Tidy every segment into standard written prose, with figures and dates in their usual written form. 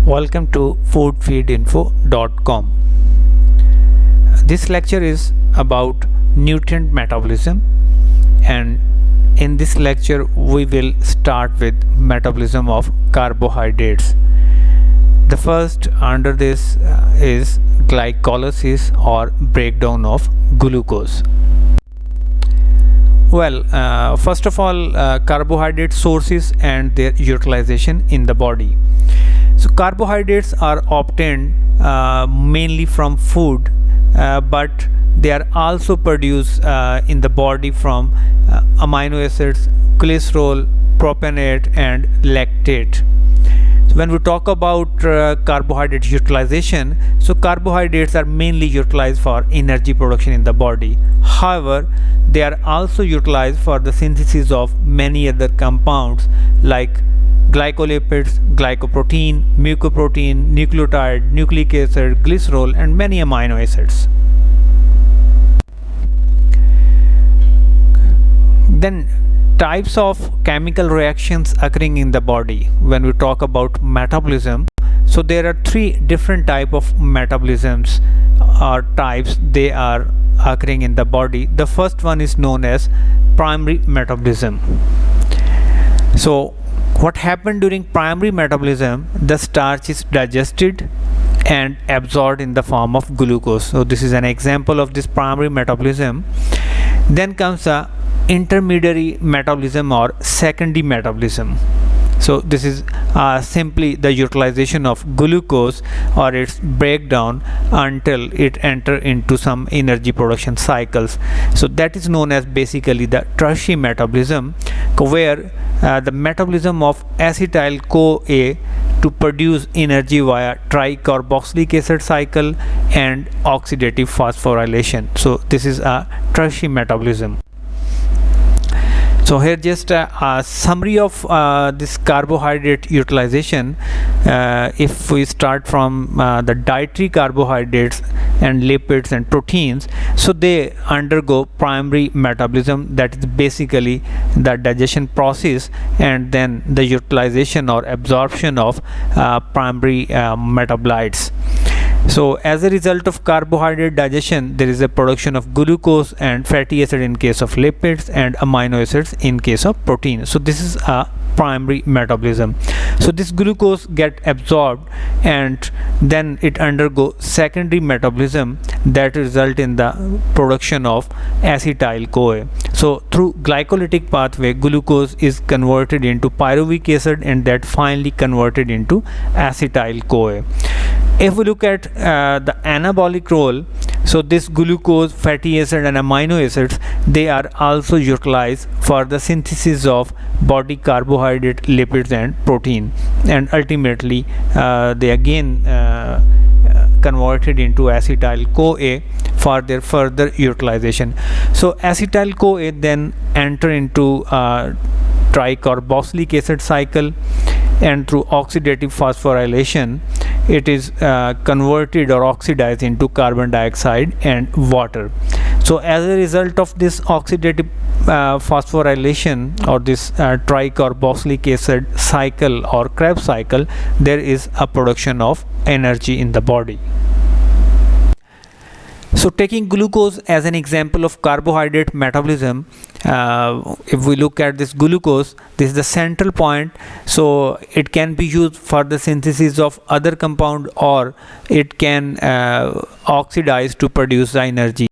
Welcome to foodfeedinfo.com. This lecture is about nutrient metabolism, and in this lecture we will start with metabolism of carbohydrates. The first under this is glycolysis or breakdown of glucose. First of all, carbohydrate sources and their utilization in the body. So carbohydrates are obtained mainly from food, but they are also produced in the body from amino acids, cholesterol, propionate and lactate. So when we talk about carbohydrate utilization, so carbohydrates are mainly utilized for energy production in the body. However, they are also utilized for the synthesis of many other compounds like glycolipids, glycoprotein, mucoprotein, nucleotide, nucleic acid, glycerol and many amino acids. Then types of chemical reactions occurring in the body. When we talk about metabolism, so there are three different type of metabolisms or types they are occurring in the body. The first one is known as primary metabolism. So what happened during primary metabolism, the starch is digested and absorbed in the form of glucose. So this is an example of this primary metabolism. Then comes a intermediary metabolism or secondary metabolism. So this is simply the utilization of glucose or its breakdown until it enter into some energy production cycles. So that is known as basically the tertiary metabolism, where the metabolism of acetyl-CoA to produce energy via tricarboxylic acid cycle and oxidative phosphorylation. So this is a tertiary metabolism. So here just a summary of this carbohydrate utilization. If we start from the dietary carbohydrates and lipids and proteins, so they undergo primary metabolism, that is basically the digestion process and then the utilization or absorption of primary metabolites. So as a result of carbohydrate digestion, there is a production of glucose and fatty acid in case of lipids and amino acids in case of protein. So this is a primary metabolism. So this glucose get absorbed and then it undergo secondary metabolism that result in the production of acetyl-CoA. So through glycolytic pathway, glucose is converted into pyruvic acid and that finally converted into acetyl-CoA. If we look at the anabolic role, so this glucose, fatty acid and amino acids, they are also utilized for the synthesis of body carbohydrate, lipids and protein, and ultimately they again converted into acetyl-CoA for their further utilization. So acetyl-CoA then enter into tricarboxylic acid cycle, and through oxidative phosphorylation it is converted or oxidized into carbon dioxide and water. So as a result of this oxidative phosphorylation or this tricarboxylic acid cycle or Krebs cycle, there is a production of energy in the body. So taking glucose as an example of carbohydrate metabolism, if we look at this glucose, this is the central point. So it can be used for the synthesis of other compound, or it can oxidize to produce the energy.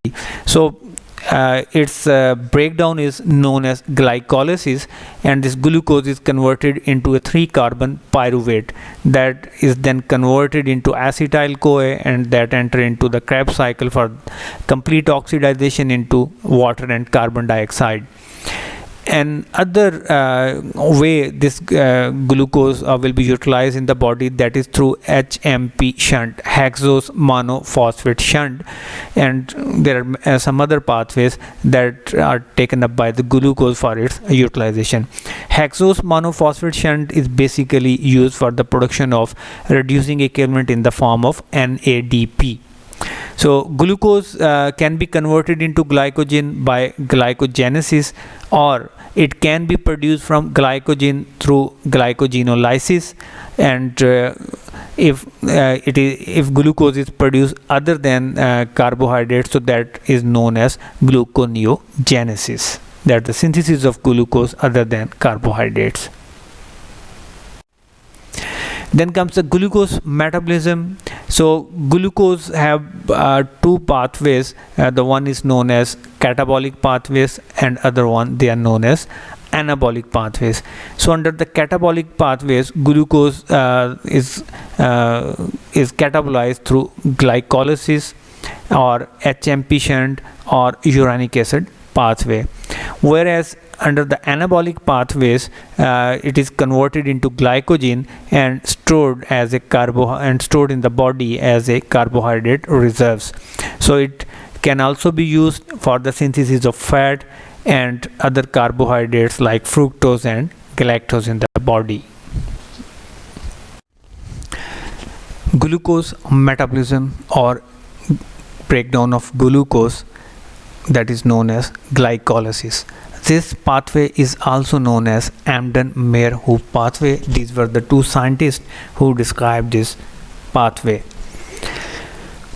So its breakdown is known as glycolysis, and this glucose is converted into a 3-carbon pyruvate that is then converted into acetyl-CoA and that enter into the Krebs cycle for complete oxidization into water and carbon dioxide. And other way this glucose will be utilized in the body, that is through HMP shunt, hexose monophosphate shunt, and there are some other pathways that are taken up by the glucose for its utilization. Hexose monophosphate shunt is basically used for the production of reducing equivalent in the form of NADP. So glucose can be converted into glycogen by glycogenesis, or it can be produced from glycogen through glycogenolysis, and if glucose is produced other than carbohydrates, so that is known as gluconeogenesis, that the synthesis of glucose other than carbohydrates. Then comes the glucose metabolism. So glucose have two pathways. The one is known as catabolic pathways, and other one they are known as anabolic pathways. So under the catabolic pathways, glucose is catabolized through glycolysis or HMP shunt or uranic acid pathway, whereas under the anabolic pathways it is converted into glycogen and stored as a stored in the body as a carbohydrate reserves. So it can also be used for the synthesis of fat and other carbohydrates like fructose and galactose in the body. Glucose metabolism or breakdown of glucose, that is known as glycolysis. This pathway is also known as Embden-Meyerhof pathway. These were the two scientists who described this pathway.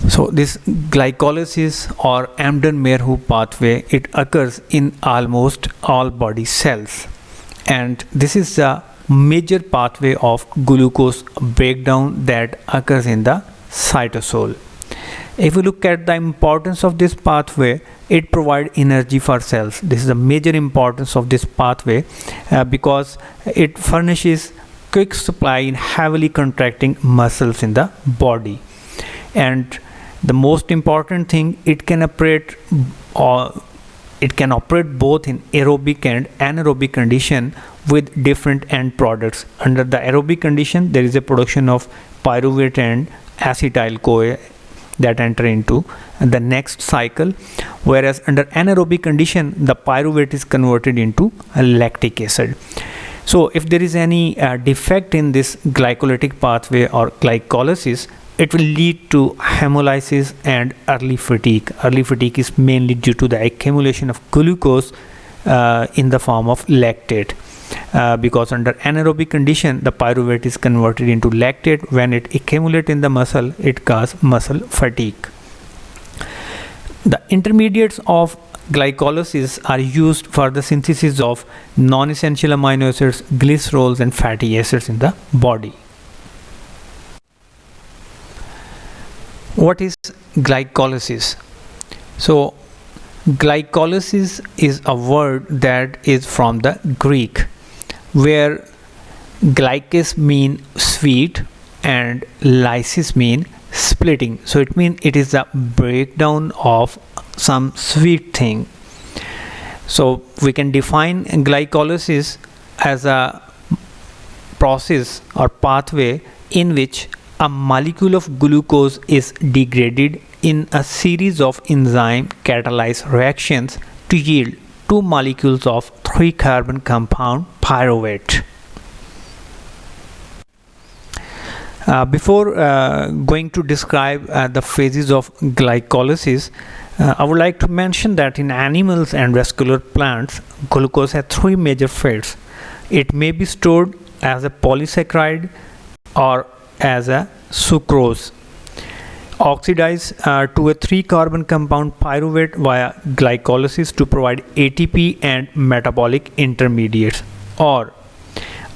So this glycolysis or Embden-Meyerhof pathway, it occurs in almost all body cells, and this is the major pathway of glucose breakdown that occurs in the cytosol. If we look at the importance of this pathway, it provides energy for cells. This is the major importance of this pathway because it furnishes quick supply in heavily contracting muscles in the body. And the most important thing, it can operate both in aerobic and anaerobic condition with different end products. Under the aerobic condition, there is a production of pyruvate and acetyl-CoA that enter into the next cycle, whereas under anaerobic condition, the pyruvate is converted into a lactic acid. So if there is any defect in this glycolytic pathway or glycolysis, it will lead to hemolysis and early fatigue. Early fatigue is mainly due to the accumulation of glucose in the form of lactate. Because under anaerobic condition, the pyruvate is converted into lactate. When it accumulates in the muscle, it causes muscle fatigue. The intermediates of glycolysis are used for the synthesis of non-essential amino acids, glycerols and fatty acids in the body. What is glycolysis? So glycolysis is a word that is from the Greek, where glykes mean sweet and lysis mean splitting. So it means it is the breakdown of some sweet thing. So we can define glycolysis as a process or pathway in which a molecule of glucose is degraded in a series of enzyme catalyzed reactions to yield two molecules of 3-carbon compound pyruvate. Before going to describe the phases of glycolysis, I would like to mention that in animals and vascular plants, glucose has three major phases. It may be stored as a polysaccharide or as a sucrose, oxidized to a 3-carbon compound pyruvate via glycolysis to provide ATP and metabolic intermediates, or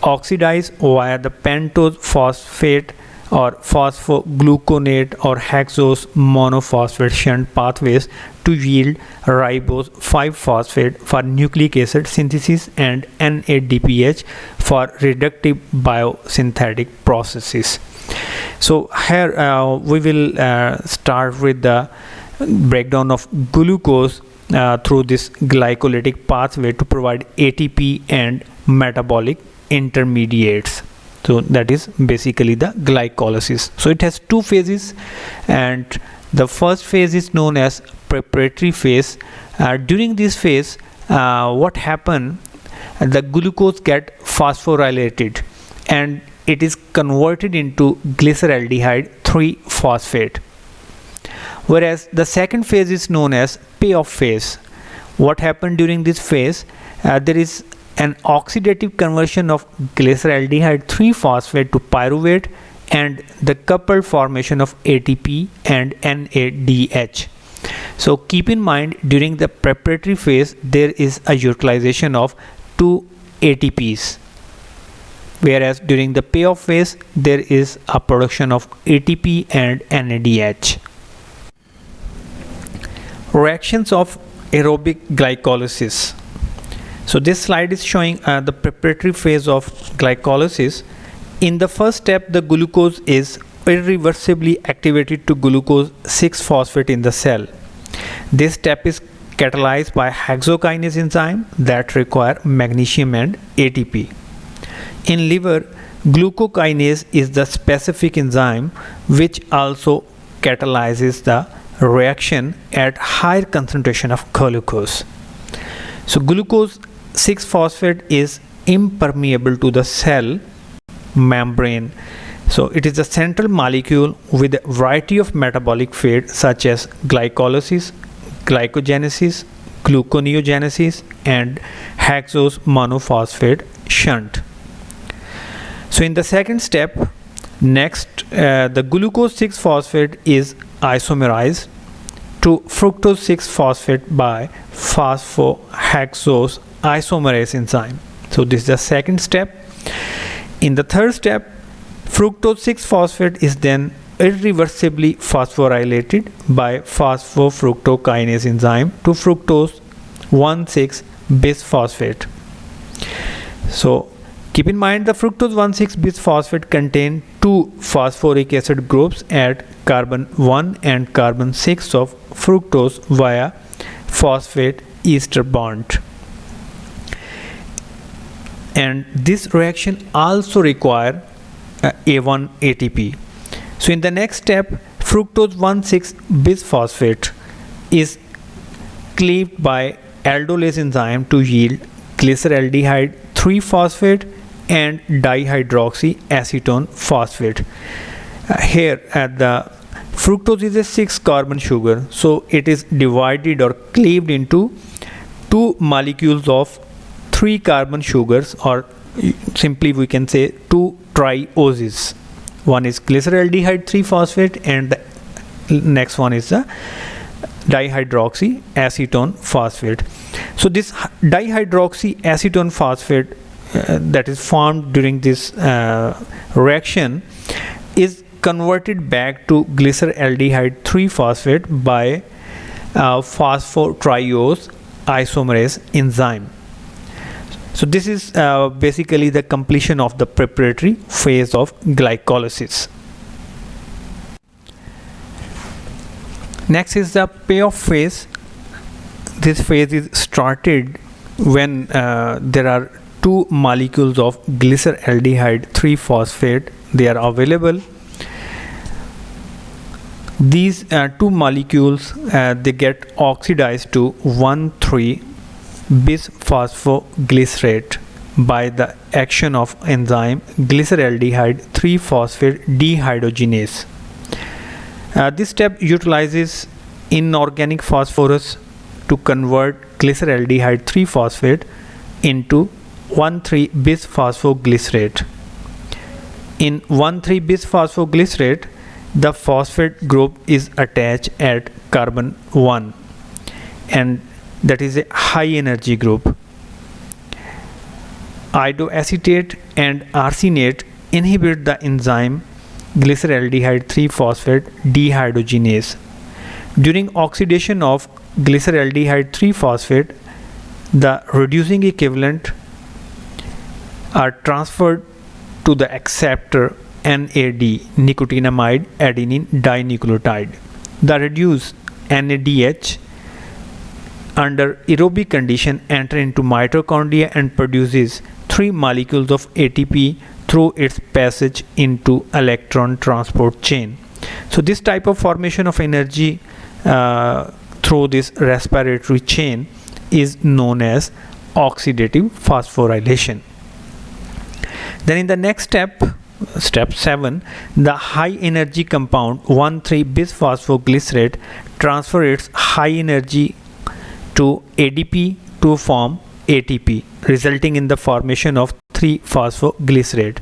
oxidized via the pentose phosphate or phosphogluconate or hexose monophosphate shunt pathways to yield ribose 5-phosphate for nucleic acid synthesis and NADPH for reductive biosynthetic processes. So here we will start with the breakdown of glucose through this glycolytic pathway to provide ATP and metabolic intermediates. So that is basically the glycolysis. So it has two phases, and the first phase is known as preparatory phase. During this phase, what happens? The glucose get phosphorylated and it is converted into glyceraldehyde 3-phosphate. Whereas the second phase is known as payoff phase. What happened during this phase? there is an oxidative conversion of glyceraldehyde 3-phosphate to pyruvate and the coupled formation of ATP and NADH. So keep in mind, during the preparatory phase there is a utilization of 2 ATPs, whereas during the payoff phase there is a production of ATP and NADH. Reactions of aerobic glycolysis. So this slide is showing the preparatory phase of glycolysis. In the first step, the glucose is irreversibly activated to glucose 6-phosphate in the cell. This step is catalyzed by hexokinase enzyme that require magnesium and ATP. In liver, glucokinase is the specific enzyme which also catalyzes the reaction at higher concentration of glucose. So glucose 6-phosphate is impermeable to the cell membrane. So it is a central molecule with a variety of metabolic fate such as glycolysis, glycogenesis, gluconeogenesis and hexose monophosphate shunt. So in the second step, next the glucose 6-phosphate is isomerized to fructose 6-phosphate by phosphohexose isomerase enzyme. So this is the second step. In the third step, fructose 6-phosphate is then irreversibly phosphorylated by phosphofructokinase enzyme to fructose 1,6-bisphosphate. So keep in mind, the fructose 1,6-bisphosphate contain 2 phosphoric acid groups at carbon 1 and carbon 6 of fructose via phosphate ester bond. And this reaction also require A1 ATP. So in the next step, fructose 1,6-bisphosphate is cleaved by aldolase enzyme to yield glyceraldehyde 3-phosphate and dihydroxyacetone phosphate. Here at the fructose is a 6-carbon sugar, so it is divided or cleaved into 2 molecules of 3-carbon sugars, or simply we can say 2 trioses. One is glyceraldehyde 3-phosphate and the next one is the dihydroxyacetone phosphate. So this dihydroxyacetone phosphate that is formed during this reaction is converted back to glyceraldehyde 3-phosphate by phosphotriose isomerase enzyme. So this is basically the completion of the preparatory phase of glycolysis. Next is the payoff phase. This phase is started when there are 2 molecules of glyceraldehyde 3-phosphate. They are available. These 2 molecules they get oxidized to 1,3-bisphosphoglycerate by the action of enzyme glyceraldehyde 3-phosphate dehydrogenase. This step utilizes inorganic phosphorus to convert glyceraldehyde 3-phosphate into 1,3-bisphosphoglycerate. In 1,3-bisphosphoglycerate, the phosphate group is attached at carbon 1, and that is a high energy group. Iodoacetate and arsenate inhibit the enzyme glyceraldehyde 3-phosphate dehydrogenase. During oxidation of glyceraldehyde 3-phosphate, the reducing equivalent are transferred to the acceptor NAD, nicotinamide adenine dinucleotide. The reduced NADH under aerobic condition enter into mitochondria and produces 3 molecules of ATP through its passage into electron transport chain. So this type of formation of energy through this respiratory chain is known as oxidative phosphorylation. Then in the next step, step 7, the high energy compound 1,3-bisphosphoglycerate transfers its high energy to ADP to form ATP, resulting in the formation of 3-phosphoglycerate.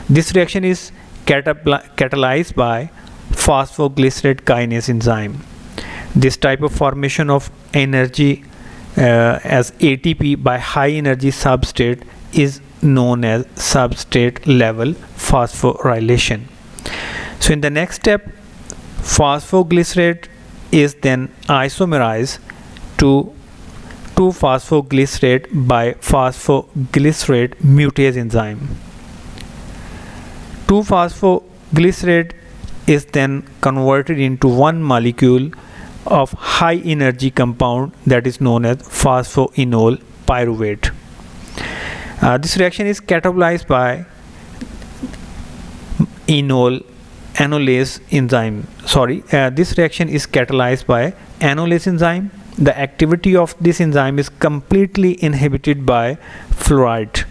This reaction is catalyzed by phosphoglycerate kinase enzyme. This type of formation of energy as ATP by high energy substrate is known as substrate level phosphorylation. So in the next step, phosphoglycerate is then isomerized to 2-phosphoglycerate by phosphoglycerate mutase enzyme. 2-phosphoglycerate is then converted into one molecule of high energy compound that is known as phosphoenol pyruvate. This reaction is catalyzed by anolase enzyme. This reaction is catalyzed by anolase enzyme. The activity of this enzyme is completely inhibited by fluoride.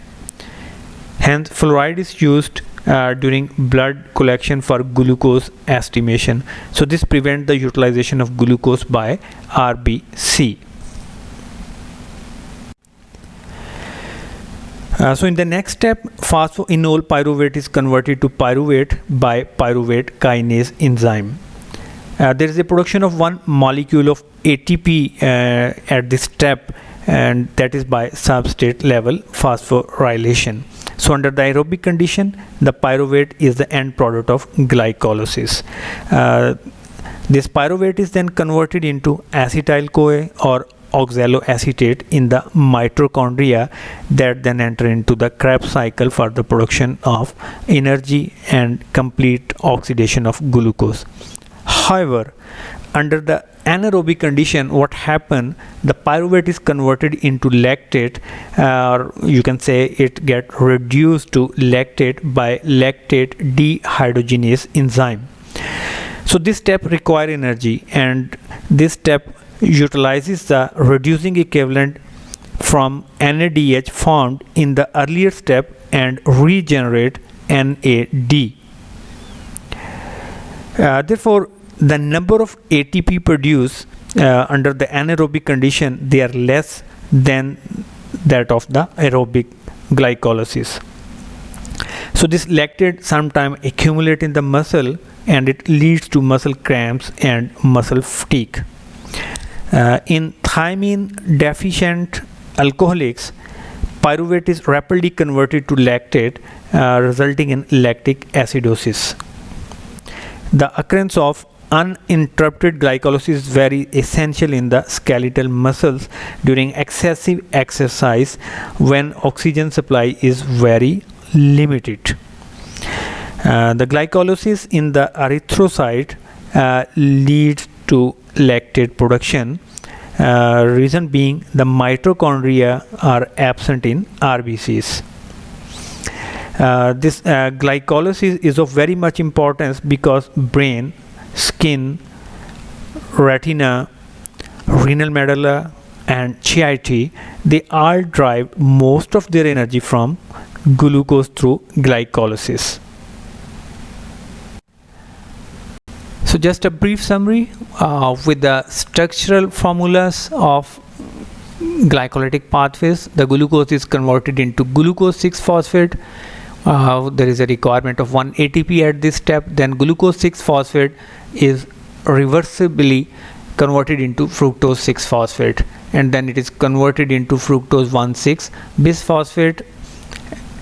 Hence, fluoride is used during blood collection for glucose estimation. So this prevents the utilization of glucose by RBC. So in the next step, phosphoenol pyruvate is converted to pyruvate by pyruvate kinase enzyme. There is a production of one molecule of ATP at this step, and that is by substrate level phosphorylation. So under the aerobic condition, the pyruvate is the end product of glycolysis. This pyruvate is then converted into acetyl-CoA or oxaloacetate in the mitochondria that then enter into the Krebs cycle for the production of energy and complete oxidation of glucose. However, under the anaerobic condition, what happens, the pyruvate is converted into lactate, or you can say it get reduced to lactate by lactate dehydrogenase enzyme. So this step requires energy, and this step utilizes the reducing equivalent from NADH formed in the earlier step and regenerate NAD. Therefore, the number of ATP produced under the anaerobic condition, they are less than that of the aerobic glycolysis. So this lactate sometimes accumulate in the muscle, and it leads to muscle cramps and muscle fatigue. In thiamine deficient alcoholics, pyruvate is rapidly converted to lactate, resulting in lactic acidosis. The occurrence of uninterrupted glycolysis is very essential in the skeletal muscles during excessive exercise when oxygen supply is very limited. The glycolysis in the erythrocyte leads to lactate production, reason being the mitochondria are absent in RBCs. This glycolysis is of very much importance because brain, skin, retina, renal medulla and chiaity, they all derive most of their energy from glucose through glycolysis. So just a brief summary with the structural formulas of glycolytic pathways. The glucose is converted into glucose 6-phosphate. There is a requirement of 1 ATP at this step. Then glucose 6-phosphate is reversibly converted into fructose 6-phosphate, and then it is converted into fructose 1,6-bisphosphate,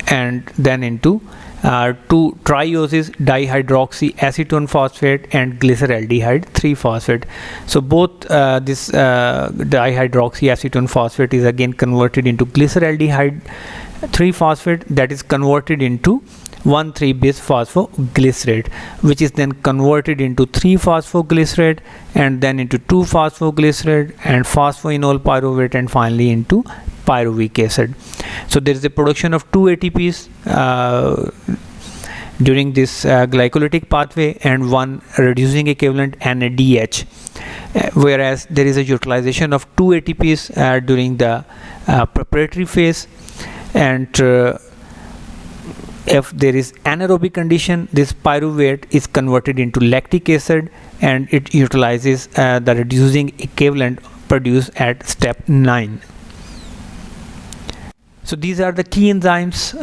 and then into 2-trioses dihydroxyacetone phosphate and glyceraldehyde 3-phosphate. So both this dihydroxyacetone phosphate is again converted into glyceraldehyde 3-phosphate, that is converted into 1,3-bisphosphoglycerate, which is then converted into 3-phosphoglycerate, and then into 2-phosphoglycerate and phosphoenol pyruvate, and finally into pyruvic acid. So there is a production of 2 ATPs during this glycolytic pathway and one reducing equivalent NADH, whereas there is a utilization of 2 ATPs during the preparatory phase. And if there is anaerobic condition, this pyruvate is converted into lactic acid, and it utilizes the reducing equivalent produced at step 9. So these are the key enzymes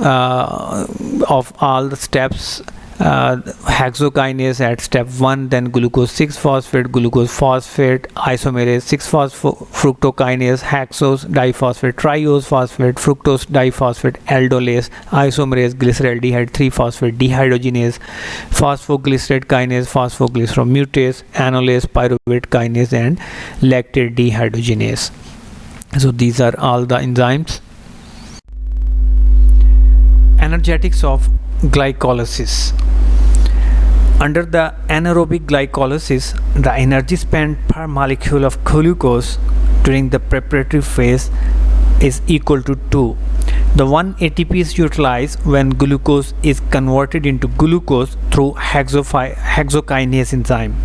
of all the steps. Hexokinase at step 1, then glucose 6-phosphate, glucose phosphate, isomerase 6-fructokinase, hexose diphosphate, triose phosphate, fructose diphosphate, aldolase, isomerase, glyceraldehyde 3-phosphate dehydrogenase, phosphoglycerate kinase, phosphoglyceromutase, anolase, pyruvate kinase, and lactate dehydrogenase. So these are all the enzymes. Energetics of glycolysis. Under the anaerobic glycolysis, the energy spent per molecule of glucose during the preparatory phase is equal to 2. The 1 ATP is utilized when glucose is converted into glucose through hexokinase enzyme,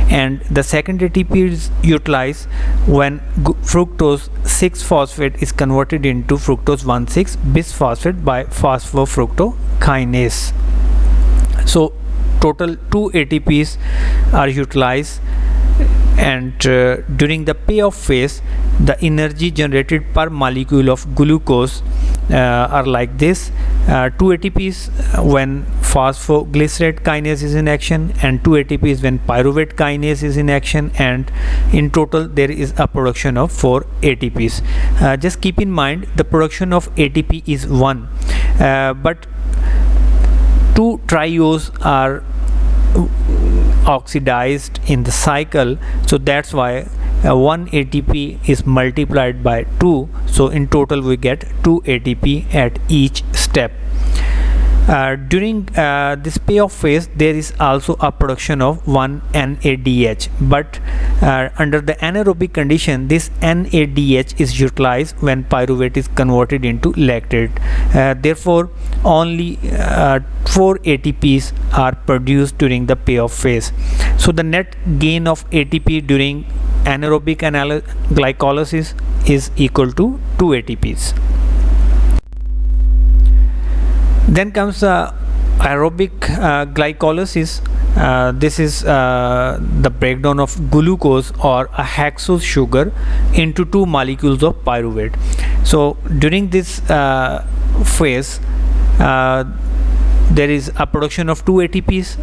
and the second ATP is utilized when fructose 6-phosphate is converted into fructose 1,6-bisphosphate by phosphofructokinase. So total 2 ATPs are utilized, and during the payoff phase the energy generated per molecule of glucose are like this: 2 ATPs when phosphoglycerate kinase is in action, and 2 ATPs when pyruvate kinase is in action, and in total there is a production of 4 ATPs. Just keep in mind the production of ATP is 1, but 2 triose are oxidized in the cycle, so that's why 1 ATP is multiplied by 2, so in total we get 2 ATP at each step. During this payoff phase there is also a production of 1 NADH, but under the anaerobic condition this NADH is utilized when pyruvate is converted into lactate. Therefore only 4 ATPs are produced during the payoff phase. So the net gain of ATP during anaerobic glycolysis is equal to 2 ATPs. Then comes the aerobic glycolysis. This is the breakdown of glucose or a hexose sugar into 2 molecules of pyruvate. So during this phase there is a production of 2 ATPs,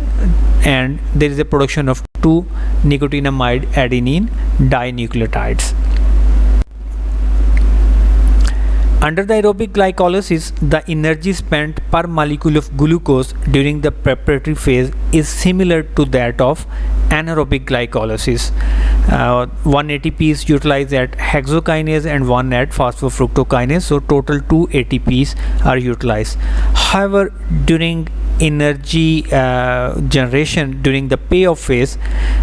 and there is a production of 2 nicotinamide adenine dinucleotides. Under the aerobic glycolysis, the energy spent per molecule of glucose during the preparatory phase is similar to that of anaerobic glycolysis. 1 ATP is utilized at hexokinase and 1 at phosphofructokinase, so total 2 ATPs are utilized. However, during energy generation during the payoff phase,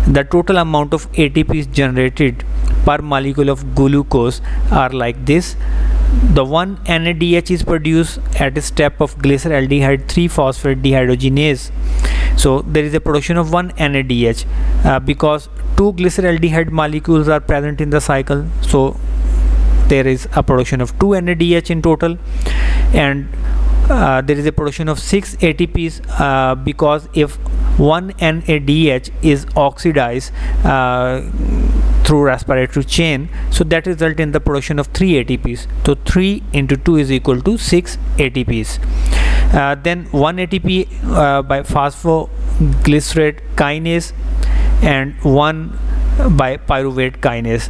the total amount of ATPs generated per molecule of glucose are like this. The 1 NADH is produced at a step of glyceraldehyde 3-phosphate dehydrogenase. So there is a production of 1 NADH because 2 glyceraldehyde molecules are present in the cycle, so there is a production of 2 NADH in total, and there is a production of 6 ATPs because if 1 NADH is oxidized through respiratory chain, so that result in the production of 3 ATPs. So 3 into 2 is equal to 6 ATPs. Then 1 ATP by phosphoglycerate kinase and 1 by pyruvate kinase.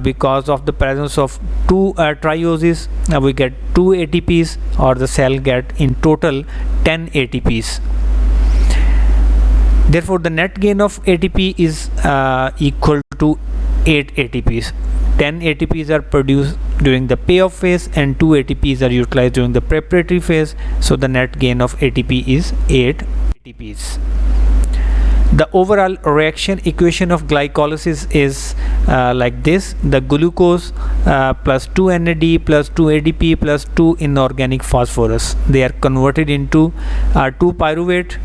Because of the presence of 2 trioses, we get 2 ATPs, or the cell get in total 10 ATPs. Therefore the net gain of ATP is equal to 8 ATPs. 10 ATPs are produced during the payoff phase and 2 ATPs are utilized during the preparatory phase, so the net gain of ATP is 8 ATPs. The overall reaction equation of glycolysis is like this: the glucose plus 2 NAD plus 2 ADP plus 2 inorganic phosphorus, they are converted into 2 pyruvate,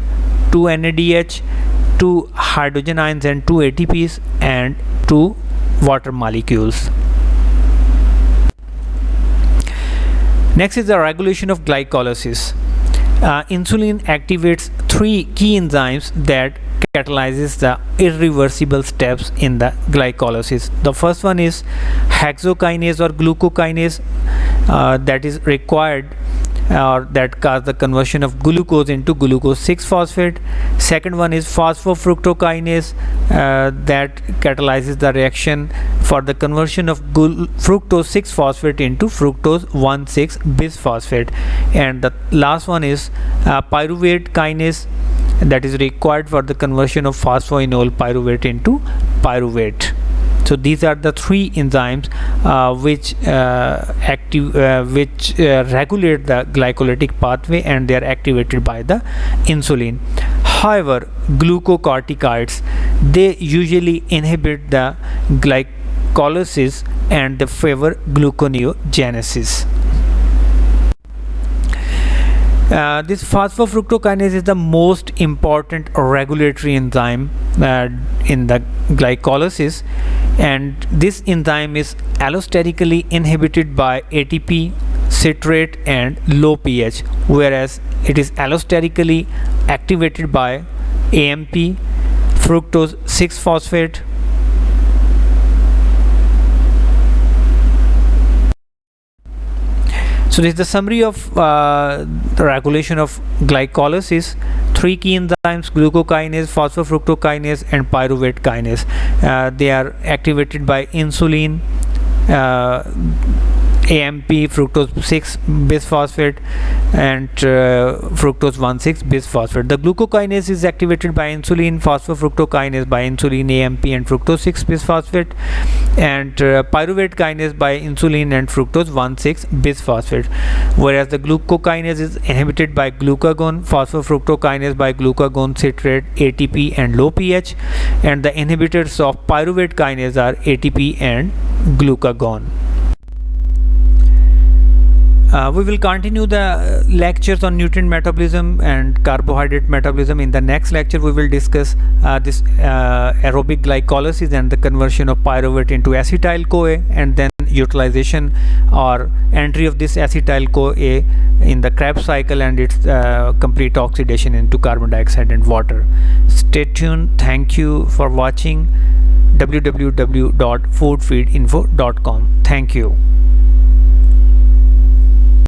2 NADH, 2 hydrogen ions and 2 ATPs, and 2 water molecules. Next is the regulation of glycolysis. Insulin activates 3 key enzymes that catalyzes the irreversible steps in the glycolysis. The first one is hexokinase or glucokinase. that is required that cause the conversion of glucose into glucose 6-phosphate. Second one is phosphofructokinase that catalyzes the reaction for the conversion of fructose 6-phosphate into fructose 1,6-bisphosphate. And the last one is pyruvate kinase that is required for the conversion of phosphoenol pyruvate into pyruvate. So these are the three enzymes which regulate the glycolytic pathway, and they are activated by the insulin. However, glucocorticoids, they usually inhibit the glycolysis and they favor gluconeogenesis. This phosphofructokinase is the most important regulatory enzyme in the glycolysis, and this enzyme is allosterically inhibited by ATP, citrate and low pH, whereas it is allosterically activated by AMP, fructose 6-phosphate. So this is the summary of the regulation of glycolysis. Three key enzymes: glucokinase, phosphofructokinase and pyruvate kinase. They are activated by insulin, AMP, fructose 6-bisphosphate and fructose 1,6-bisphosphate. The glucokinase is activated by insulin, phosphofructokinase by insulin, AMP and fructose 6-bisphosphate, and pyruvate kinase by insulin and fructose 1,6-bisphosphate, whereas the glucokinase is inhibited by glucagon, phosphofructokinase by glucagon, citrate, ATP and low pH, and the inhibitors of pyruvate kinase are ATP and glucagon. We will continue the lectures on nutrient metabolism and carbohydrate metabolism. In the next lecture, we will discuss this aerobic glycolysis and the conversion of pyruvate into acetyl-CoA, and then utilization or entry of this acetyl-CoA in the Krebs cycle and its complete oxidation into carbon dioxide and water. Stay tuned. Thank you for watching www.foodfeedinfo.com. Thank you.